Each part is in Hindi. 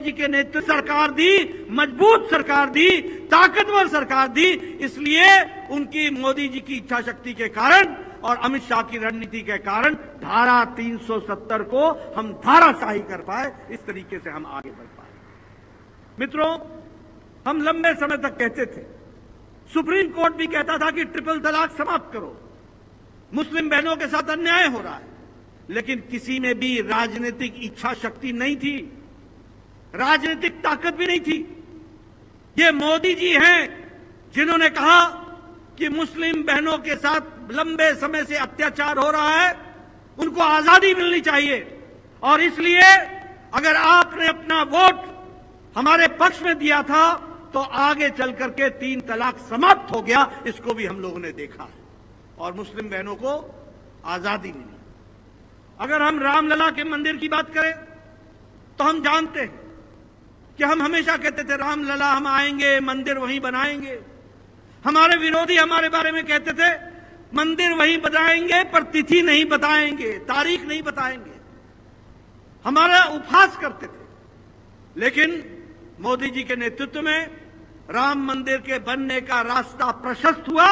जी के नेतृत्व सरकार दी, मजबूत सरकार दी, ताकतवर सरकार दी। इसलिए उनकी मोदी जी की इच्छा शक्ति के कारण और अमित शाह की रणनीति के कारण धारा 370 को हम धाराशाही कर पाए, इस तरीके से हम आगे बढ़ पाए। मित्रों, हम लंबे समय तक कहते थे, सुप्रीम कोर्ट भी कहता था कि ट्रिपल तलाक समाप्त करो, मुस्लिम बहनों के साथ अन्याय हो रहा है, लेकिन किसी में भी राजनीतिक इच्छा शक्ति नहीं थी, राजनीतिक ताकत भी नहीं थी। ये मोदी जी हैं जिन्होंने कहा कि मुस्लिम बहनों के साथ लंबे समय से अत्याचार हो रहा है, उनको आजादी मिलनी चाहिए, और इसलिए अगर आपने अपना वोट हमारे पक्ष में दिया था तो आगे चल करके 3 तलाक समाप्त हो गया। इसको भी हम लोगों ने देखा है और मुस्लिम बहनों को आजादी मिली। अगर हम रामलला के मंदिर की बात करें तो हम जानते हैं कि हम हमेशा कहते थे रामलला हम आएंगे, मंदिर वहीं बनाएंगे। हमारे विरोधी हमारे बारे में कहते थे मंदिर वहीं बनाएंगे पर तिथि नहीं बताएंगे, तारीख नहीं बताएंगे, हमारा उपहास करते थे। लेकिन मोदी जी के नेतृत्व में राम मंदिर के बनने का रास्ता प्रशस्त हुआ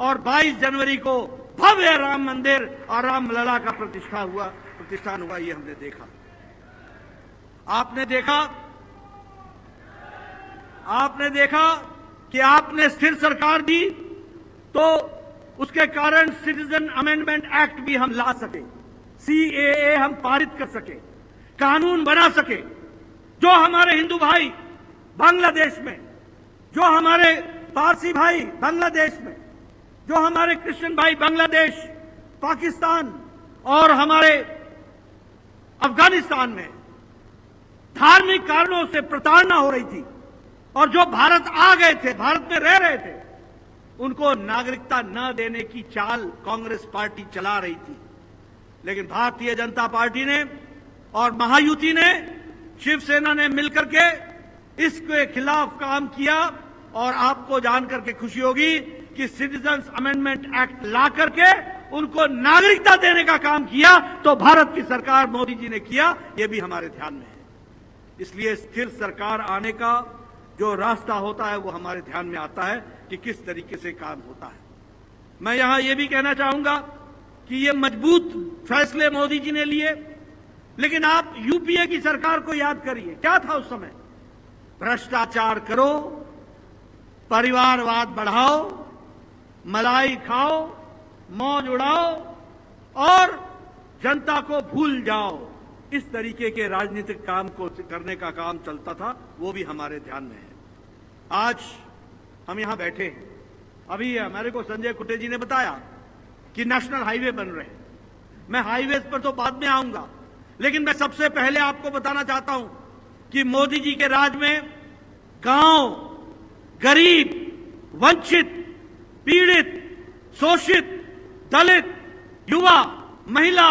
और 22 जनवरी को भव्य राम मंदिर और रामलला का प्रतिष्ठान हुआ। ये हमने देखा। आपने देखा कि आपने स्थिर सरकार दी तो उसके कारण सिटीजन अमेंडमेंट एक्ट भी हम ला सके, सीएए हम पारित कर सके, कानून बना सके। जो हमारे हिंदू भाई बांग्लादेश में, जो हमारे पारसी भाई बांग्लादेश में, जो हमारे क्रिश्चियन भाई बांग्लादेश, पाकिस्तान और हमारे अफगानिस्तान में धार्मिक कारणों से प्रताड़ना हो रही थी और जो भारत आ गए थे, भारत में रह रहे थे, उनको नागरिकता न देने की चाल कांग्रेस पार्टी चला रही थी। लेकिन भारतीय जनता पार्टी ने और महायुति ने, शिवसेना ने मिलकर के इसके खिलाफ काम किया और आपको जानकर के खुशी होगी कि सिटीजन्स अमेंडमेंट एक्ट ला करके उनको नागरिकता देने का काम किया तो भारत की सरकार मोदी जी ने किया। यह भी हमारे ध्यान में है। इसलिए स्थिर सरकार आने का जो रास्ता होता है वो हमारे ध्यान में आता है कि किस तरीके से काम होता है। मैं यहां ये भी कहना चाहूंगा कि ये मजबूत फैसले मोदी जी ने लिए, लेकिन आप यूपीए की सरकार को याद करिए, क्या था उस समय? भ्रष्टाचार करो, परिवारवाद बढ़ाओ, मलाई खाओ, मौज उड़ाओ और जनता को भूल जाओ। इस तरीके के राजनीतिक काम को करने का काम चलता था, वो भी हमारे ध्यान में है। आज हम यहां बैठे हैं, अभी हमारे को संजय कुटे जी ने बताया कि नेशनल हाईवे बन रहे हैं। मैं हाईवे पर तो बाद में आऊंगा, लेकिन मैं सबसे पहले आपको बताना चाहता हूं कि मोदी जी के राज में गांव, गरीब, वंचित, पीड़ित, शोषित, दलित, युवा, महिला,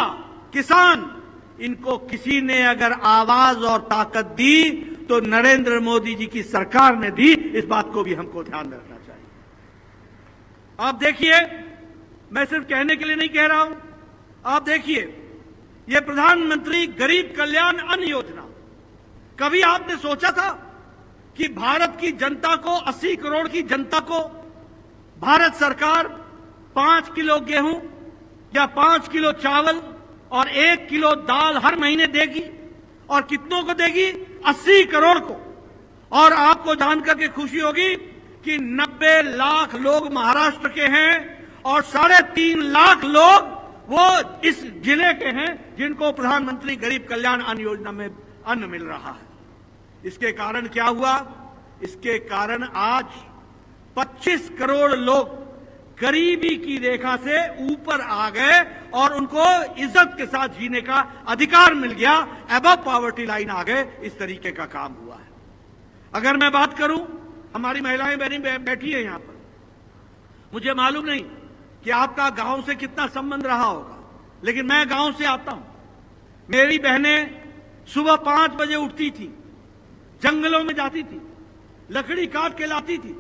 किसान, इनको किसी ने अगर आवाज और ताकत दी तो नरेंद्र मोदी जी की सरकार ने दी। इस बात को भी हमको ध्यान में रखना चाहिए। आप देखिए, मैं सिर्फ कहने के लिए नहीं कह रहा हूं, आप देखिए यह प्रधानमंत्री गरीब कल्याण अन्न योजना, कभी आपने सोचा था कि भारत की जनता को, 80 करोड़ की जनता को भारत सरकार 5 किलो गेहूं या 5 किलो चावल और 1 किलो दाल हर महीने देगी? और कितनों को देगी? 80 करोड़ को। और आपको जानकर के खुशी होगी कि 90 लाख लोग महाराष्ट्र के हैं और 3.5 लाख लोग वो इस जिले के हैं जिनको प्रधानमंत्री गरीब कल्याण अन्न योजना में अन्न मिल रहा है। इसके कारण क्या हुआ? इसके कारण आज 25 करोड़ लोग गरीबी की रेखा से ऊपर आ गए और उनको इज्जत के साथ जीने का अधिकार मिल गया, अबव पॉवर्टी लाइन आ गए। इस तरीके का काम हुआ है। अगर मैं बात करूं, हमारी महिलाएं बहनी बैठी है यहां पर, मुझे मालूम नहीं कि आपका गांव से कितना संबंध रहा होगा, लेकिन मैं गांव से आता हूं। मेरी बहनें सुबह 5 बजे उठती थी, जंगलों में जाती थी, लकड़ी काट के लाती थी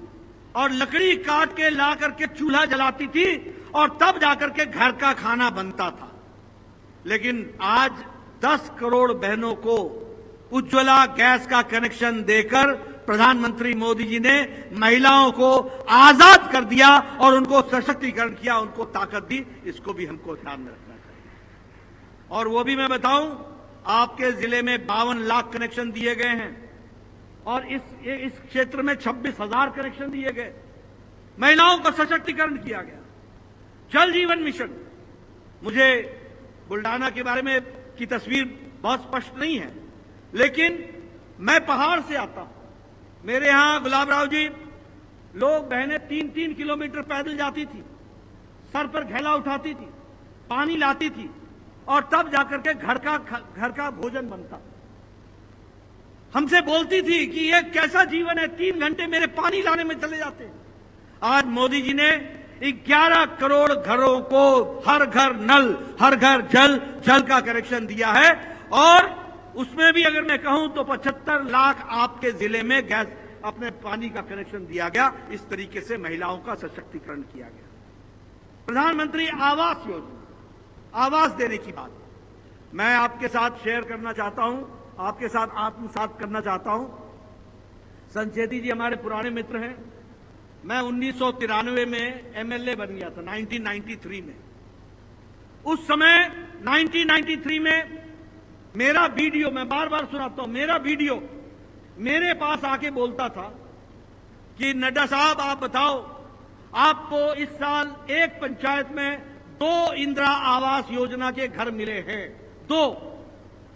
और लकड़ी काट के ला करके चूल्हा जलाती थी और तब जाकर के घर का खाना बनता था। लेकिन आज 10 करोड़ बहनों को उज्ज्वला गैस का कनेक्शन देकर प्रधानमंत्री मोदी जी ने महिलाओं को आजाद कर दिया और उनको सशक्तिकरण किया, उनको ताकत दी। इसको भी हमको ध्यान में रखना चाहिए। और वो भी मैं बताऊं, आपके जिले में 52 लाख कनेक्शन दिए गए हैं और इस क्षेत्र में 26,000 कनेक्शन दिए गए। महिलाओं का सशक्तिकरण किया गया। जल जीवन मिशन, मुझे बुल्डाना के बारे में की तस्वीर बहुत स्पष्ट नहीं है, लेकिन मैं पहाड़ से आता हूं। मेरे यहां गुलाब राव जी, लोग बहनें 3-3 किलोमीटर पैदल जाती थी, सर पर घेला उठाती थी, पानी लाती थी और तब जाकर के घर का भोजन बनता। हमसे बोलती थी कि ये कैसा जीवन है, 3 घंटे मेरे पानी लाने में चले जाते हैं। आज मोदी जी ने 11 करोड़ घरों को हर घर नल, हर घर जल, जल का कनेक्शन दिया है और उसमें भी अगर मैं कहूं तो 75 लाख आपके जिले में गैस अपने पानी का कनेक्शन दिया गया। इस तरीके से महिलाओं का सशक्तिकरण किया गया। प्रधानमंत्री आवास योजना, आवास देने की बात मैं आपके साथ शेयर करना चाहता हूं, आपके साथ आत्मसात करना चाहता हूं। संचेती जी हमारे पुराने मित्र हैं। मैं 1993 में एमएलए बन गया था, 1993 में। उस समय 1993 में मेरा वीडियो, मैं बार बार सुनाता हूं, मेरा वीडियो मेरे पास आके बोलता था कि नड्डा साहब आप बताओ, आपको इस साल एक पंचायत में 2 इंदिरा आवास योजना के घर मिले हैं, 2,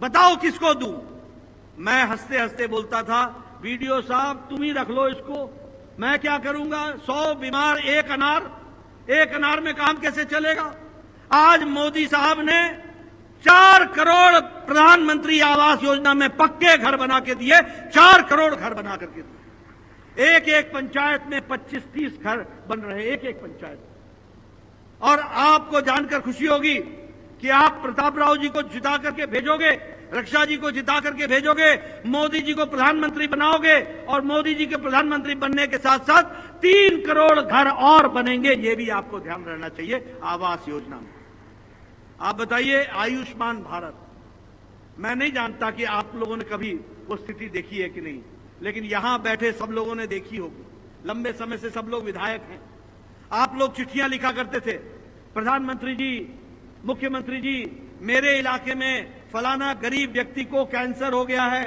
बताओ किसको दूं। मैं हंसते हंसते बोलता था, वीडियो साहब तुम ही रख लो इसको, मैं क्या करूंगा, 100 बीमार एक अनार में काम कैसे चलेगा। आज मोदी साहब ने 4 करोड़ प्रधानमंत्री आवास योजना में पक्के घर बना के दिए, 4 करोड़ घर बना करके दिए। एक पंचायत में 25-30 घर बन रहे, एक पंचायत। और आपको जानकर खुशी होगी कि आप प्रताप राव जी को जिता करके भेजोगे, रक्षा जी को जिता करके भेजोगे, मोदी जी को प्रधानमंत्री बनाओगे और मोदी जी के प्रधानमंत्री बनने के साथ साथ 3 करोड़ घर और बनेंगे। ये भी आपको ध्यान रहना चाहिए आवास योजना में। आप बताइए, आयुष्मान भारत, मैं नहीं जानता कि आप लोगों ने कभी वो स्थिति देखी है कि नहीं, लेकिन यहां बैठे सब लोगों ने देखी होगी। लंबे समय से सब लोग विधायक हैं। आप लोग चिट्ठियां लिखा करते थे, प्रधानमंत्री जी, मुख्यमंत्री जी, मेरे इलाके में फलाना गरीब व्यक्ति को कैंसर हो गया है,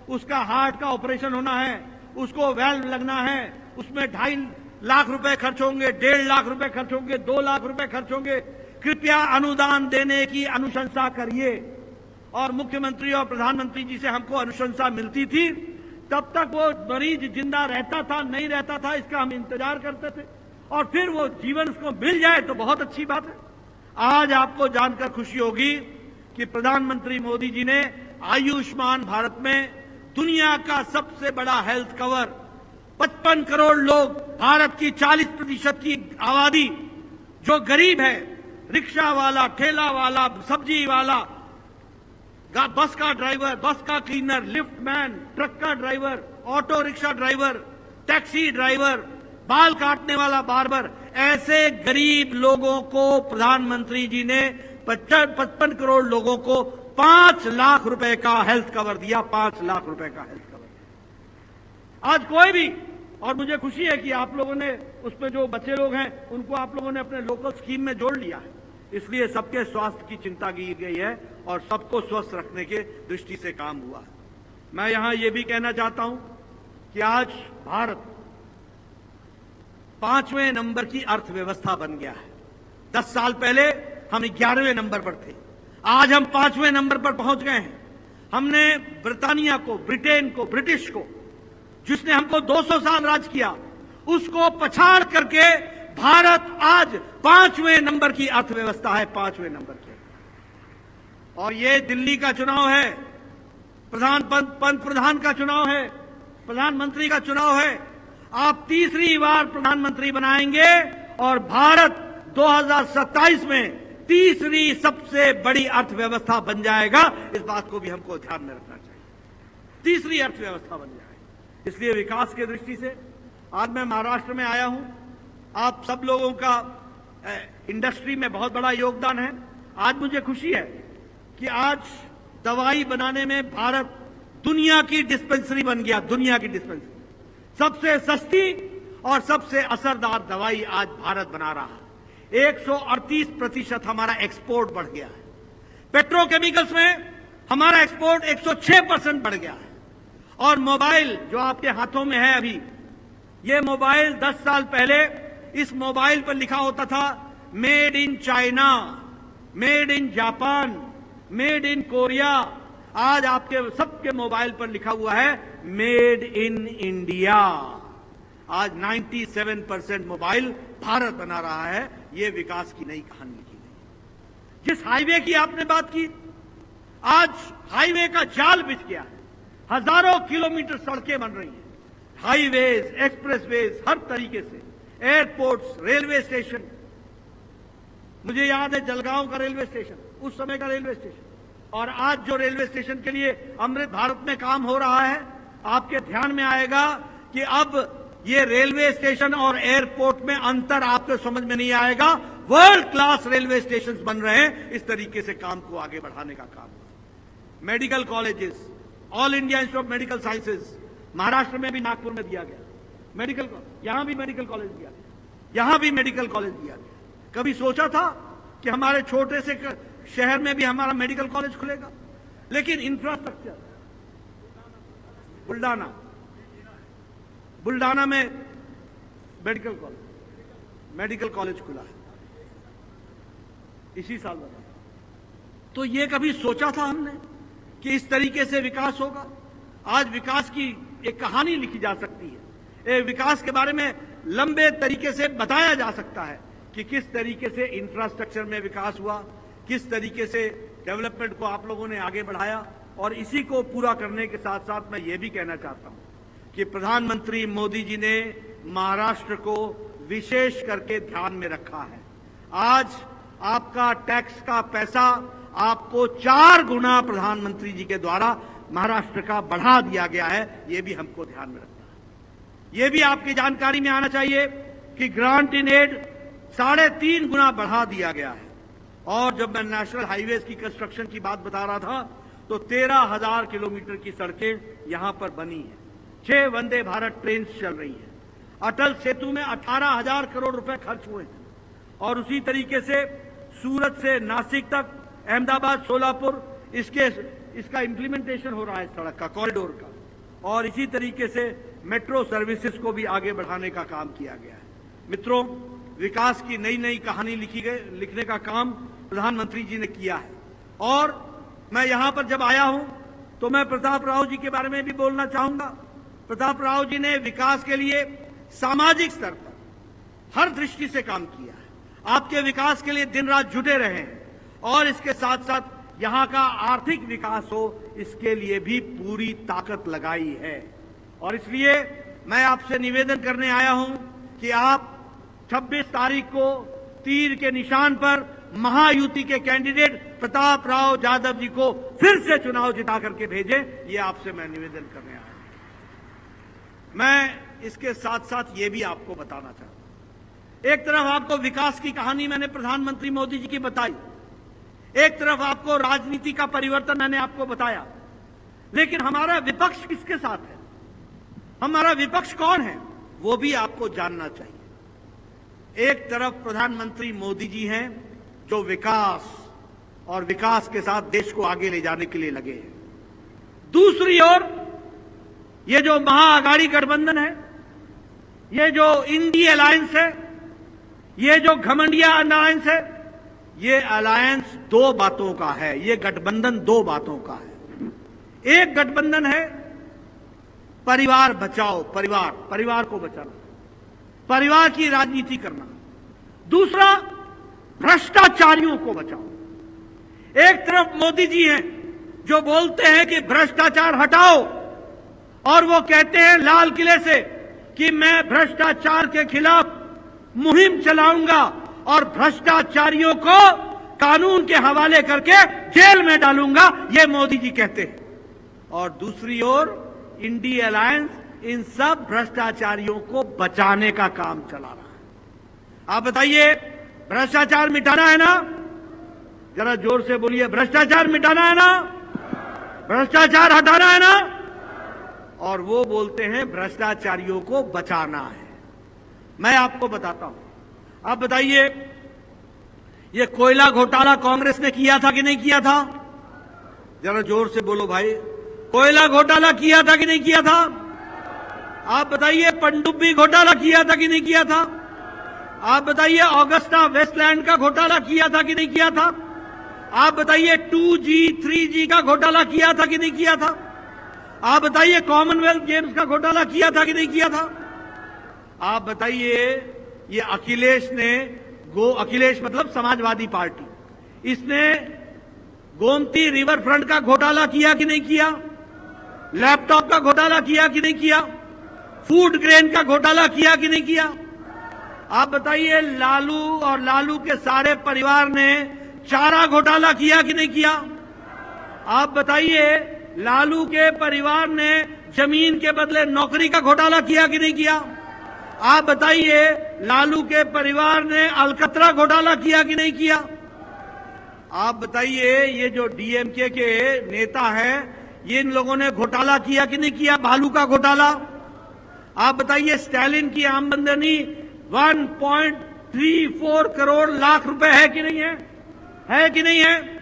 उसका हार्ट का ऑपरेशन होना है, उसको वेल्व लगना है, उसमें 2.5 लाख रुपए खर्च होंगे, 1.5 लाख रुपए खर्च होंगे, 2 लाख रुपए खर्च होंगे, कृपया अनुदान देने की अनुशंसा करिए। और मुख्यमंत्री और प्रधानमंत्री जी से हमको अनुशंसा मिलती थी। तब तक वो मरीज जिंदा रहता था, नहीं रहता था, इसका हम इंतजार करते थे और फिर वो जीवन उसको मिल जाए तो बहुत अच्छी बात है। आज आपको जानकर खुशी होगी कि प्रधानमंत्री मोदी जी ने आयुष्मान भारत में दुनिया का सबसे बड़ा हेल्थ कवर, 55 करोड़ लोग, भारत की 40% की आबादी जो गरीब है, रिक्शा वाला, ठेला वाला, सब्जी वाला, बस का ड्राइवर, बस का क्लीनर, लिफ्ट मैन, ट्रक का driver, auto rickshaw driver, taxi driver, बाल काटने वाला बार्बर, ऐसे गरीब लोगों को प्रधानमंत्री जी ने 55 करोड़ लोगों को 5 लाख रुपए का हेल्थ कवर दिया, 5 लाख रुपए का हेल्थ कवर। आज कोई भी, और मुझे खुशी है कि आप लोगों ने उसमें जो बच्चे लोग हैं उनको आप लोगों ने अपने लोकल स्कीम में जोड़ लिया है, इसलिए सबके स्वास्थ्य की चिंता की गई है और सबको स्वस्थ रखने के दृष्टि से काम हुआ है। मैं यहां यह भी कहना चाहता हूं कि आज भारत 5वें नंबर की अर्थव्यवस्था बन गया है। 10 साल पहले हम 11वें नंबर पर थे, आज हम 5वें नंबर पर पहुंच गए हैं। हमने ब्रिटानिया को, ब्रिटेन को, ब्रिटिश को, जिसने हमको 200 साल राज किया, उसको पछाड़ करके भारत आज 5वें नंबर की अर्थव्यवस्था है, 5वें नंबर की। और ये दिल्ली का चुनाव है, प्रधान का चुनाव है, प्रधानमंत्री का चुनाव है। आप तीसरी बार प्रधानमंत्री बनाएंगे और भारत 2027 में तीसरी सबसे बड़ी अर्थव्यवस्था बन जाएगा। इस बात को भी हमको ध्यान में रखना चाहिए, तीसरी अर्थव्यवस्था बन जाएगी। इसलिए विकास की दृष्टि से आज मैं महाराष्ट्र में आया हूं। आप सब लोगों का इंडस्ट्री में बहुत बड़ा योगदान है। आज मुझे खुशी है कि आज दवाई बनाने में भारत दुनिया की डिस्पेंसरी बन गया, दुनिया की डिस्पेंसरी। सबसे सस्ती और सबसे असरदार दवाई आज भारत बना रहा है। 138% हमारा एक्सपोर्ट बढ़ गया है। पेट्रोकेमिकल्स में हमारा एक्सपोर्ट 106% बढ़ गया है। और मोबाइल जो आपके हाथों में है अभी, ये मोबाइल 10 साल पहले इस मोबाइल पर लिखा होता था made in China, made in Japan, made in Korea. आज आपके सबके मोबाइल पर लिखा हुआ है मेड इन इंडिया। आज 97% मोबाइल भारत बना रहा है। यह विकास की नई कहानी लिखी गई। जिस हाईवे की आपने बात की, आज हाईवे का जाल बिछ गया है। हजारों किलोमीटर सड़कें बन रही हैं, हाईवेज, एक्सप्रेसवेज, हर तरीके से, एयरपोर्ट्स, रेलवे स्टेशन। मुझे याद है जलगांव का रेलवे स्टेशन, उस समय का रेलवे स्टेशन, और आज जो रेलवे स्टेशन के लिए अमृत भारत में काम हो रहा है, आपके ध्यान में आएगा कि अब ये रेलवे स्टेशन और एयरपोर्ट में अंतर आपको समझ में नहीं आएगा। वर्ल्ड क्लास रेलवे स्टेशन बन रहे हैं। इस तरीके से काम को आगे बढ़ाने का काम। Medical colleges, all India institute of medical sciences, Maharashtra में भी नागपुर में दिया गया मेडिकल, यहां भी मेडिकल कॉलेज दिया गया, यहां भी मेडिकल कॉलेज दिया गया। कभी सोचा था कि हमारे छोटे से शहर में भी हमारा मेडिकल कॉलेज खुलेगा? लेकिन इंफ्रास्ट्रक्चर, बुल्डाना में मेडिकल कॉलेज खुला है इसी साल बना। तो ये कभी सोचा था हमने कि इस तरीके से विकास होगा? आज विकास की एक कहानी लिखी जा सकती है। विकास के बारे में लंबे तरीके से बताया जा सकता है कि किस तरीके से इंफ्रास्ट्रक्चर में विकास हुआ, किस तरीके से डेवलपमेंट को आप लोगों ने आगे बढ़ाया। और इसी को पूरा करने के साथ साथ मैं ये भी कहना चाहता हूं कि प्रधानमंत्री मोदी जी ने महाराष्ट्र को विशेष करके ध्यान में रखा है। आज आपका टैक्स का पैसा आपको 4 गुना प्रधानमंत्री जी के द्वारा महाराष्ट्र का बढ़ा दिया गया है। यह भी हमको ध्यान में रखना है। यह भी आपकी जानकारी में आना चाहिए कि ग्रांट इन एड 3.5 गुना बढ़ा दिया गया है। और जब मैं नेशनल हाईवेज की कंस्ट्रक्शन की बात बता रहा था तो 13,000 किलोमीटर की सड़कें यहां पर बनी हैं। 6 वंदे भारत ट्रेन चल रही हैं। अटल सेतु में 18,000 करोड़ रुपए खर्च हुए हैं। और उसी तरीके से सूरत से नासिक तक, अहमदाबाद, सोलापुर, इसका इंप्लीमेंटेशन हो रहा है, सड़क का, कॉरिडोर का। और इसी तरीके से मेट्रो सर्विसेज को भी आगे बढ़ाने का काम किया गया है। मित्रों, विकास की नई नई कहानी लिखने का काम प्रधानमंत्री जी ने किया है। और मैं यहां पर जब आया हूं तो मैं प्रताप राव जी के बारे में भी बोलना चाहूंगा। प्रताप राव जी ने विकास के लिए सामाजिक स्तर पर हर दृष्टि से काम किया है। आपके विकास के लिए दिन रात जुटे रहे हैं। और इसके साथ साथ यहां का आर्थिक विकास हो, इसके लिए भी पूरी ताकत लगाई है। और इसलिए मैं आपसे निवेदन करने आया हूं कि आप 26 तारीख को तीर के निशान पर महायुति के कैंडिडेट प्रताप राव यादव जी को फिर से चुनाव जिता करके भेजें। ये आपसे मैं निवेदन करने आया हूं। मैं इसके साथ साथ ये भी आपको बताना चाहता हूं, एक तरफ आपको विकास की कहानी मैंने प्रधानमंत्री मोदी जी की बताई, एक तरफ आपको राजनीति का परिवर्तन मैंने आपको बताया, लेकिन हमारा विपक्ष किसके साथ है, हमारा विपक्ष कौन है, वो भी आपको जानना चाहिए। एक तरफ प्रधानमंत्री मोदी जी हैं जो विकास और विकास के साथ देश को आगे ले जाने के लिए लगे हैं। दूसरी ओर ये जो महाअघाड़ी गठबंधन है, ये जो इंडी अलायंस है, ये जो घमंडिया अलायंस है, ये अलायंस 2 बातों का है, ये गठबंधन 2 बातों का है। एक गठबंधन है परिवार बचाओ, परिवार को बचाना, परिवार की राजनीति करना। दूसरा भ्रष्टाचारियों को बचाओ। एक तरफ मोदी जी हैं जो बोलते हैं कि भ्रष्टाचार हटाओ, और वो कहते हैं लाल किले से कि मैं भ्रष्टाचार के खिलाफ मुहिम चलाऊंगा और भ्रष्टाचारियों को कानून के हवाले करके जेल में डालूंगा, ये मोदी जी कहते हैं। और दूसरी ओर इंडी अलायंस इन सब भ्रष्टाचारियों को बचाने का काम चला रहा है। आप बताइए, भ्रष्टाचार मिटाना है ना? जरा जोर से बोलिए, भ्रष्टाचार मिटाना है ना? भ्रष्टाचार हटाना है ना, और वो बोलते हैं भ्रष्टाचारियों को बचाना है। मैं आपको बताता हूं, आप बताइए, ये कोयला घोटाला कांग्रेस ने किया था कि नहीं किया था? जरा जोर से बोलो भाई, कोयला घोटाला किया था कि नहीं किया था? आप बताइए, पनडुब्बी घोटाला किया था कि नहीं किया था? आप बताइए, ऑगस्टा वेस्टलैंड का घोटाला किया था कि नहीं किया था? आप बताइए, 2G 3G का घोटाला किया था कि नहीं किया था? आप बताइए, कॉमनवेल्थ गेम्स का घोटाला किया था कि नहीं किया था? आप बताइए, ये अखिलेश मतलब समाजवादी पार्टी, इसने गोमती रिवर फ्रंट का घोटाला किया कि नहीं किया? लैपटॉप का घोटाला किया कि नहीं किया? फूड ग्रेन का घोटाला किया कि नहीं किया? आप बताइए, लालू और लालू के सारे परिवार ने चारा घोटाला किया कि नहीं किया? आप बताइए, लालू के परिवार ने जमीन के बदले नौकरी का घोटाला किया कि नहीं किया? आप बताइए, लालू के परिवार ने अलकतरा घोटाला किया कि नहीं किया? आप बताइए, ये जो डीएमके के नेता हैं, ये इन लोगों ने घोटाला किया कि नहीं किया, भालू का घोटाला? आप बताइए, स्टालिन की आमदनी 1.34 करोड़ लाख रुपए है कि नहीं है? है कि नहीं है?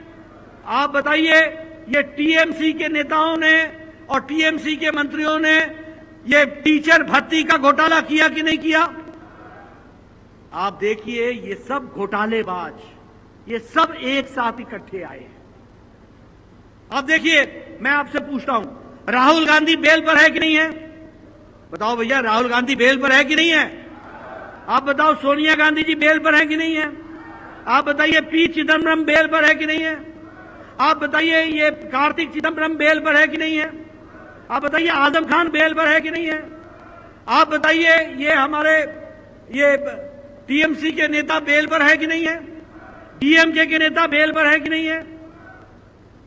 आप बताइए, ये टीएमसी के नेताओं ने और टीएमसी के मंत्रियों ने ये टीचर भर्ती का घोटाला किया कि नहीं किया? आप देखिए, ये सब घोटालेबाज, ये सब एक साथ इकट्ठे आए हैं। अब देखिए, मैं आपसे पूछता हूं, राहुल गांधी बेल पर है कि नहीं है? बताओ भैया, राहुल गांधी बेल पर है कि नहीं है? आप बताओ, सोनिया गांधी जी बेल पर है कि नहीं है? आप बताइए, पी चिदम्बरम बेल पर है कि नहीं है? आप बताइए, ये कार्तिक चिदम्बरम बेल पर है कि नहीं है? आप बताइए, आजम खान बेल पर है कि नहीं है? आप बताइए, ये हमारे ये टीएमसी के नेता बेल पर है कि नहीं है? डीएमके के नेता बेल पर है कि नहीं है?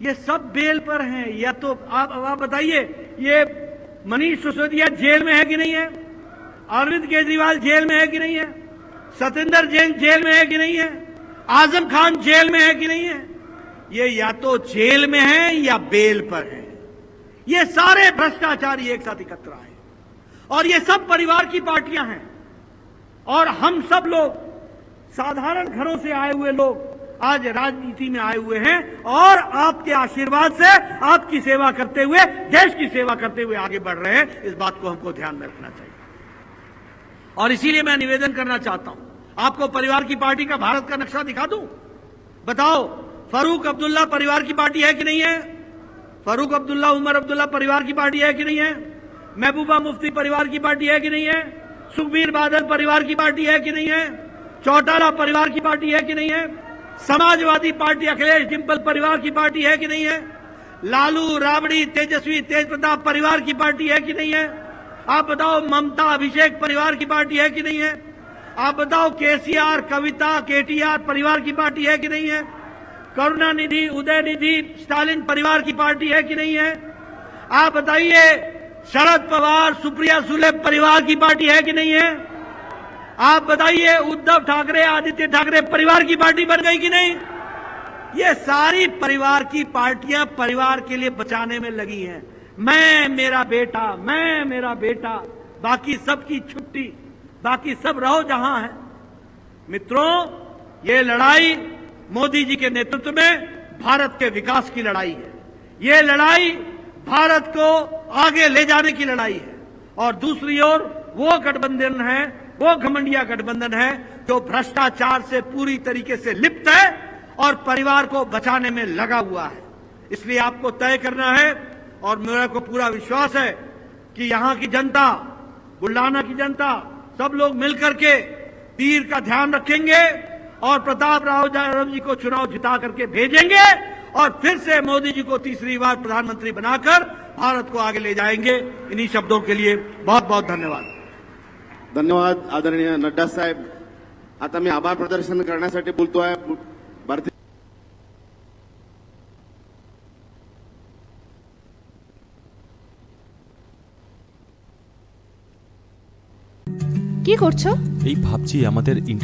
ये सब बेल पर हैं। या तो आप बताइए, ये मनीष सिसोदिया जेल में है कि नहीं है? अरविंद केजरीवाल जेल में है कि नहीं है? सत्येंद्र जैन जेल में है कि नहीं है? आजम खान जेल में है कि नहीं है? ये या तो जेल में है या बेल पर है। ये सारे भ्रष्टाचारी एक साथ एकत्र आए, और ये सब परिवार की पार्टियां हैं, और हम सब लोग साधारण घरों से आए हुए लोग आज राजनीति में आए हुए हैं, और आपके आशीर्वाद से, आपकी सेवा करते हुए, देश की सेवा करते हुए आगे बढ़ रहे हैं। इस बात को हमको ध्यान में रखना चाहिए, और इसीलिए मैं निवेदन करना चाहता हूं, आपको परिवार की पार्टी का भारत का नक्शा दिखा दूं। बताओ, फारूक अब्दुल्ला परिवार की पार्टी है कि नहीं है? फारूक अब्दुल्ला, उमर अब्दुल्ला परिवार की पार्टी है कि नहीं है? महबूबा मुफ्ती परिवार की पार्टी है कि नहीं है? सुखबीर बादल परिवार की पार्टी है कि नहीं है? चौटाला परिवार की पार्टी है कि नहीं है? समाजवादी पार्टी अखिलेश डिंपल परिवार की पार्टी है कि नहीं है? लालू, राबड़ी, तेजस्वी, तेज प्रताप परिवार की पार्टी है कि नहीं है? आप बताओ, ममता, अभिषेक परिवार की पार्टी है कि नहीं है? आप बताओ, केसीआर, कविता, केटीआर परिवार की पार्टी है कि नहीं है? करुणानिधि, उदयनिधि, स्टालिन परिवार की पार्टी है कि नहीं है? आप बताइए, शरद पवार, सुप्रिया सुले परिवार की पार्टी है कि नहीं है? आप बताइए, उद्धव ठाकरे, आदित्य ठाकरे परिवार की पार्टी बन गई कि नहीं? ये सारी परिवार की पार्टियां परिवार के लिए बचाने में लगी हैं। मैं मेरा बेटा, बाकी सबकी छुट्टी, बाकी सब रहो जहां है। मित्रों, ये लड़ाई मोदी जी के नेतृत्व में भारत के विकास की लड़ाई है। ये लड़ाई भारत को आगे ले जाने की लड़ाई है, और दूसरी ओर वो गठबंधन है, वो घमंडिया गठबंधन है जो भ्रष्टाचार से पूरी तरीके से लिप्त है और परिवार को बचाने में लगा हुआ है। इसलिए आपको तय करना है, और मेरे को पूरा विश्वास है कि यहां की जनता, बुल्ढाना की जनता, सब लोग मिलकर के तीर का ध्यान रखेंगे और प्रताप राव यादव जी को चुनाव जिता करके भेजेंगे, और फिर से मोदी जी को तीसरी बार प्रधानमंत्री बनाकर भारत को आगे ले जाएंगे। इन्हीं शब्दों के लिए बहुत बहुत धन्यवाद। धन्यवाद आदरणीय नड्डा साहेब। आता मी आभार प्रदर्शन करण्यासाठी बोलतोय भारतीय কি করছো? এই ভাবছি আমাদের